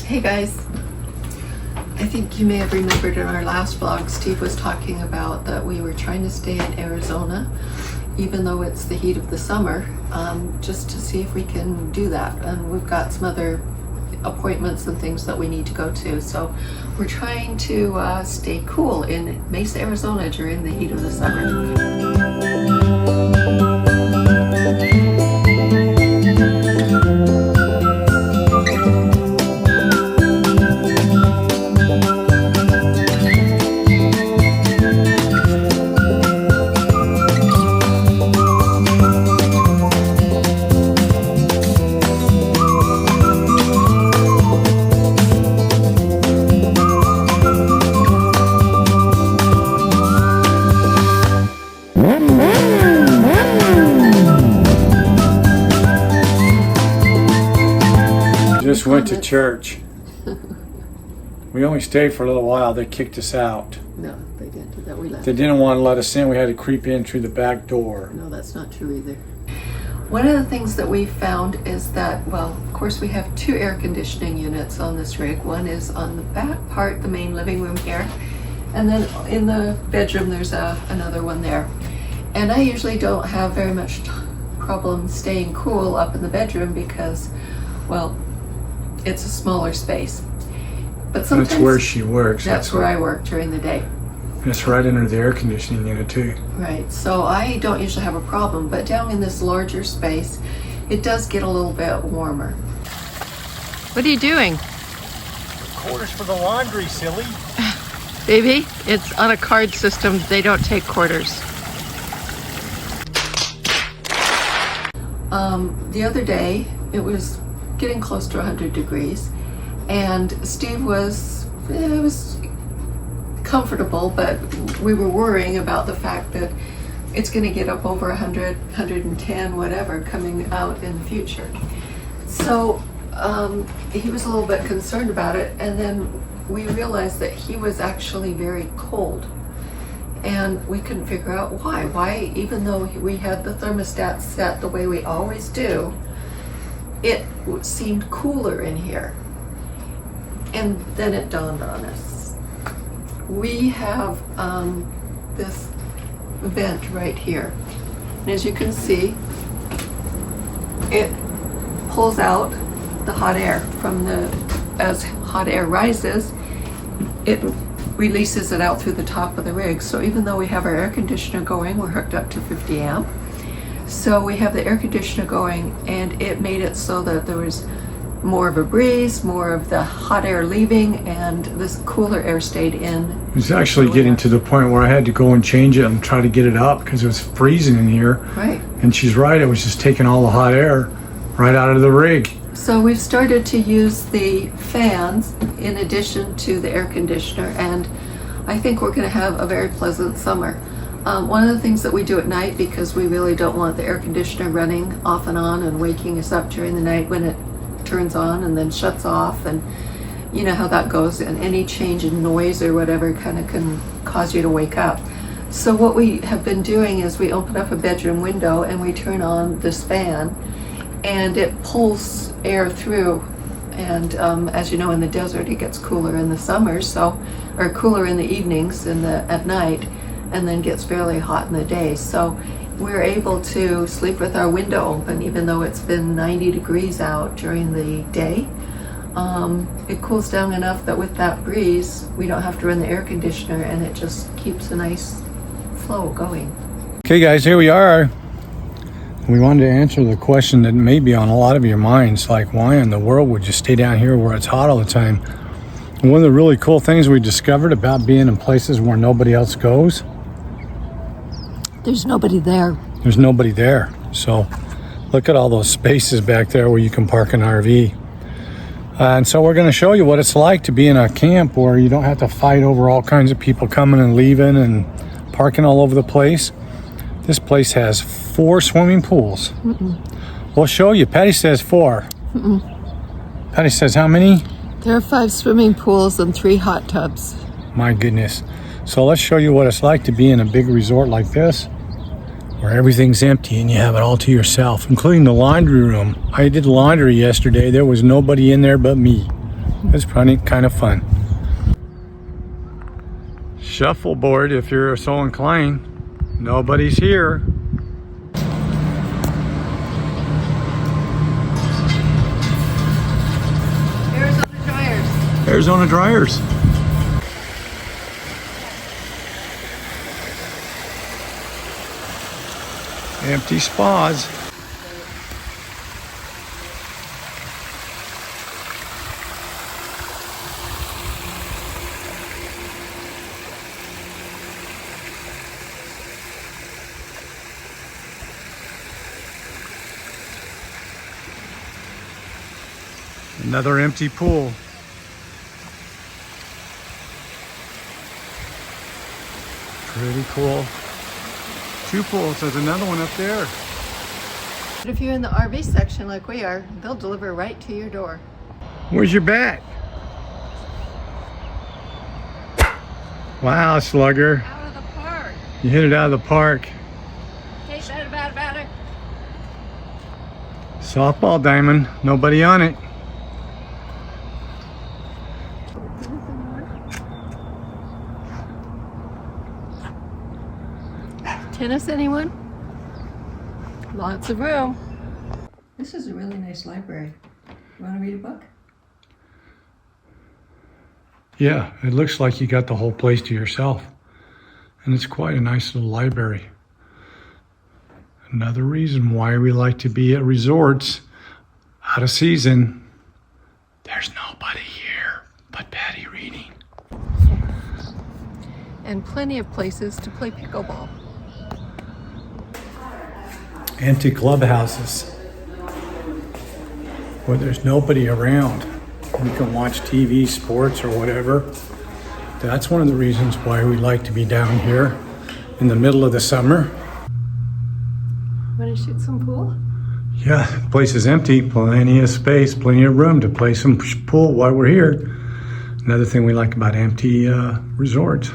Hey guys, I think you may have remembered in our last vlog, Steve was talking about that we were trying to stay in Arizona, even though it's the heat of the summer, just to see if we can do that. And we've got some other appointments and things that we need to go to. So we're trying to stay cool in Mesa, Arizona during the heat of the summer. Just went to church. We only stayed for a little while. They kicked us out. No, they didn't do that. We left. They didn't want to let us in. We had to creep in through the back door. No, that's not true either. One of the things that we found is that, well, of course we have two air conditioning units on this rig. One is on the back part, the main living room here, and then in the bedroom there's another one there. And I usually don't have very much problem staying cool up in the bedroom because, well, it's a smaller space. But sometimes that's where she works. That's where I work during the day. It's right under the air conditioning unit too. Right, so I don't usually have a problem, but down in this larger space, it does get a little bit warmer. What are you doing? Quarters for the laundry, silly. Baby, it's on a card system. They don't take quarters. The other day, it was getting close to 100 degrees, and Steve was comfortable, but we were worrying about the fact that it's going to get up over 100, 110, whatever, coming out in the future. So he was a little bit concerned about it, and then we realized that he was actually very cold, and we couldn't figure out why, even though we had the thermostat set the way we always do, it seemed cooler in here. And then it dawned on us. We have this vent right here. And as you can see, it pulls out the hot air from as hot air rises, it releases it out through the top of the rig. So even though we have our air conditioner going, we're hooked up to 50 amp. So we have the air conditioner going, and it made it so that there was more of a breeze, more of the hot air leaving, and this cooler air stayed in. It was actually getting to the point where I had to go and change it and try to get it up because it was freezing in here. Right. And she's right, it was just taking all the hot air right out of the rig. So we've started to use the fans in addition to the air conditioner, and I think we're going to have a very pleasant summer. One of the things that we do at night, because we really don't want the air conditioner running off and on and waking us up during the night when it turns on and then shuts off, and you know how that goes, and any change in noise or whatever kind of can cause you to wake up. So what we have been doing is we open up a bedroom window and we turn on this fan, and it pulls air through. And as you know, in the desert it gets cooler in the summer, or cooler in the evenings at night, and then gets fairly hot in the day. So we're able to sleep with our window open even though it's been 90 degrees out during the day. It cools down enough that with that breeze we don't have to run the air conditioner, and it just keeps a nice flow going. Okay guys, here we are. We wanted to answer the question that may be on a lot of your minds, like why in the world would you stay down here where it's hot all the time? And one of the really cool things we discovered about being in places where nobody else goes, there's nobody there. There's nobody there. So look at all those spaces back there where you can park an RV. And so we're going to show you what it's like to be in a camp where you don't have to fight over all kinds of people coming and leaving and parking all over the place. This place has 4 swimming pools. We'll show you. Patty says 4. Patty says how many? There are 5 swimming pools and 3 hot tubs. My goodness. So let's show you what it's like to be in a big resort like this, where everything's empty and you have it all to yourself, including the laundry room. I did laundry yesterday. There was nobody in there but me. It's probably kind of fun. Shuffleboard if you're so inclined. Nobody's here. Arizona dryers. Arizona dryers. Empty spas. Another empty pool. Pretty cool. 2 pools. There's another one up there. But if you're in the RV section like we are, they'll deliver right to your door. Where's your bat? Wow, Slugger. Out of the park. You hit it out of the park. Hey, batter. Softball diamond. Nobody on it. Tennis, anyone? Lots of room. This is a really nice library. You want to read a book? Yeah, it looks like you got the whole place to yourself. And it's quite a nice little library. Another reason why we like to be at resorts out of season. There's nobody here but Patty reading. And plenty of places to play pickleball. Empty clubhouses where there's nobody around. You can watch TV, sports, or whatever. That's one of the reasons why we like to be down here in the middle of the summer. Want to shoot some pool? Yeah, the place is empty, plenty of space, plenty of room to play some pool while we're here. Another thing we like about empty resorts.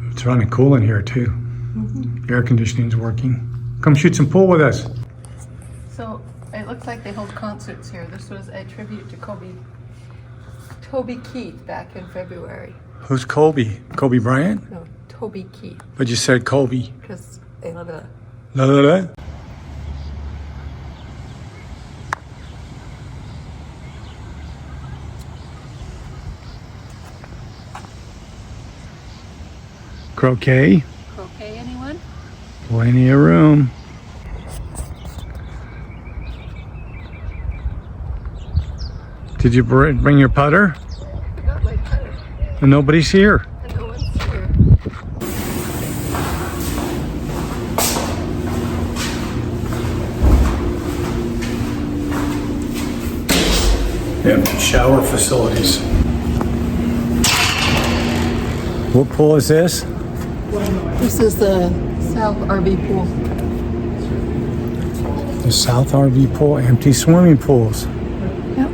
It's running cool in here too. Mm-hmm. Air conditioning's working. Come shoot some pool with us. So it looks like they hold concerts here. This was a tribute to Toby Keith back in February. Who's Kobe? Kobe Bryant? No, Toby Keith. But you said Kobe. Because they love it. La la la. Croquet. Croquet, anyone? Plenty of room. Did you bring your putter? I got my putter. And nobody's here. And no one's here. Yep, shower facilities. What pool is this? This is the South RV pool. The South RV pool, empty swimming pools. Yep.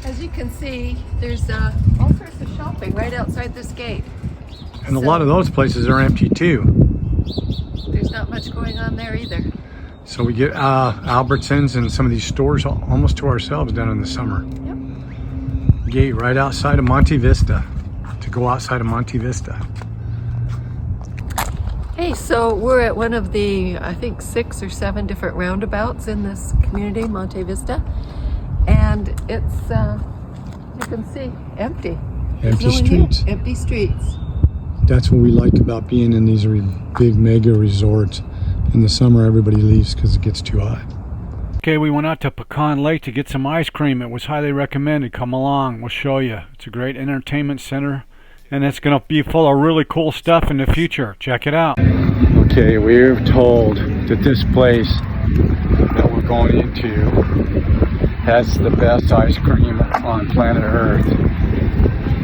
As you can see, there's all sorts of shopping right outside this gate. And a lot of those places are empty too. There's not much going on there either. So we get Albertsons and some of these stores almost to ourselves down in the summer. Yep. Gate right outside of Mont Vista. To go outside of Mont Vista. Hey, so we're at one of the, I think, 6 or 7 different roundabouts in this community, Mont Vista. And it's, you can see, empty. There's Empty no one streets. here. Empty streets. That's what we like about being in these big mega resorts. In the summer, everybody leaves because it gets too hot. Okay, we went out to Pecan Lake to get some ice cream. It was highly recommended. Come along, we'll show you. It's a great entertainment center, and it's going to be full of really cool stuff in the future. Check it out. Okay, we're told that this place that we're going into has the best ice cream on planet Earth,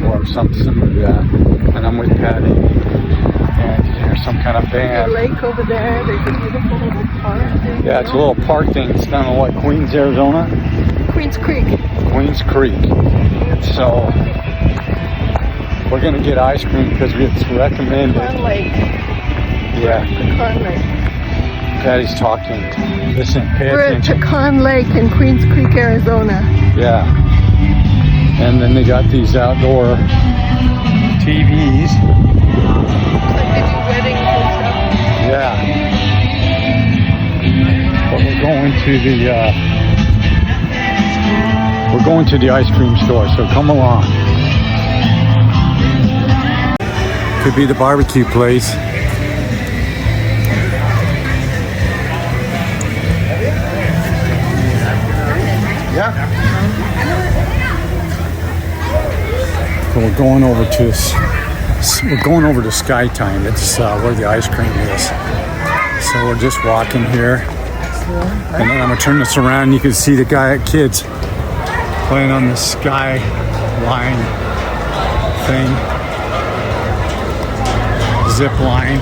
or something similar to that. And I'm with Patty, and there's some kind of The band. lake over there, there's a beautiful little park thing. Yeah, it's a little park thing. It's down in what, Queens, Arizona? Queens Creek. Queens Creek. So we're gonna get ice cream because it's recommended. Pecan Lake. Yeah, Pecan Lake. Daddy's talking. Listen, pay We're at attention. Pecan Lake in Queens Creek, Arizona. Yeah. And then they got these outdoor TVs. Like they do weddings and stuff. Yeah. But we're going to the ice cream store, so come along. Could be the barbecue place. Yeah. So we're going over to Sky Time. It's where the ice cream is. So we're just walking here, and then I'm gonna turn this around. You can see the kids playing on the sky line thing, zip line.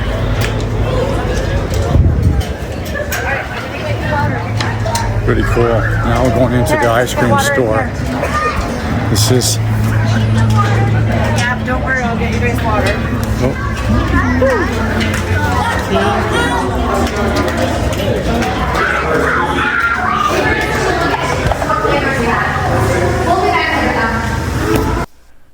Pretty cool. Now we're going into the ice cream store. This is. Yeah, don't worry, I'll get you guys water.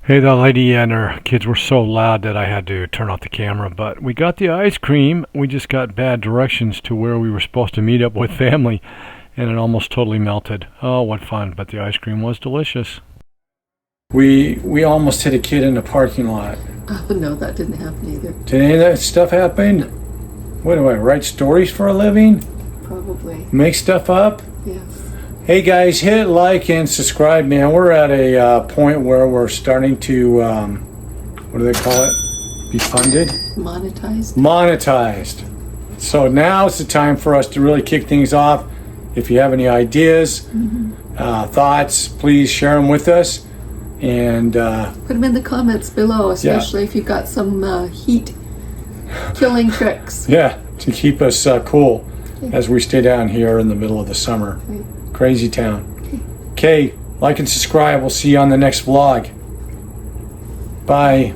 Hey, that lady and her kids were so loud that I had to turn off the camera, but we got the ice cream. We just got bad directions to where we were supposed to meet up with family, and it almost totally melted. Oh, what fun, but the ice cream was delicious. We almost hit a kid in the parking lot. Oh, no, that didn't happen either. Did any of that stuff happen? What do I write stories for a living? Probably. Make stuff up? Yes. Hey guys, hit like and subscribe, man. We're at a point where we're starting to, what do they call it? Be funded? Monetized. Monetized. So now's the time for us to really kick things off. If you have any ideas, thoughts, please share them with us. And put them in the comments below, especially if you've got some heat killing tricks. Yeah, to keep us cool as we stay down here in the middle of the summer. Right. Crazy town. Okay, like and subscribe. We'll see you on the next vlog. Bye.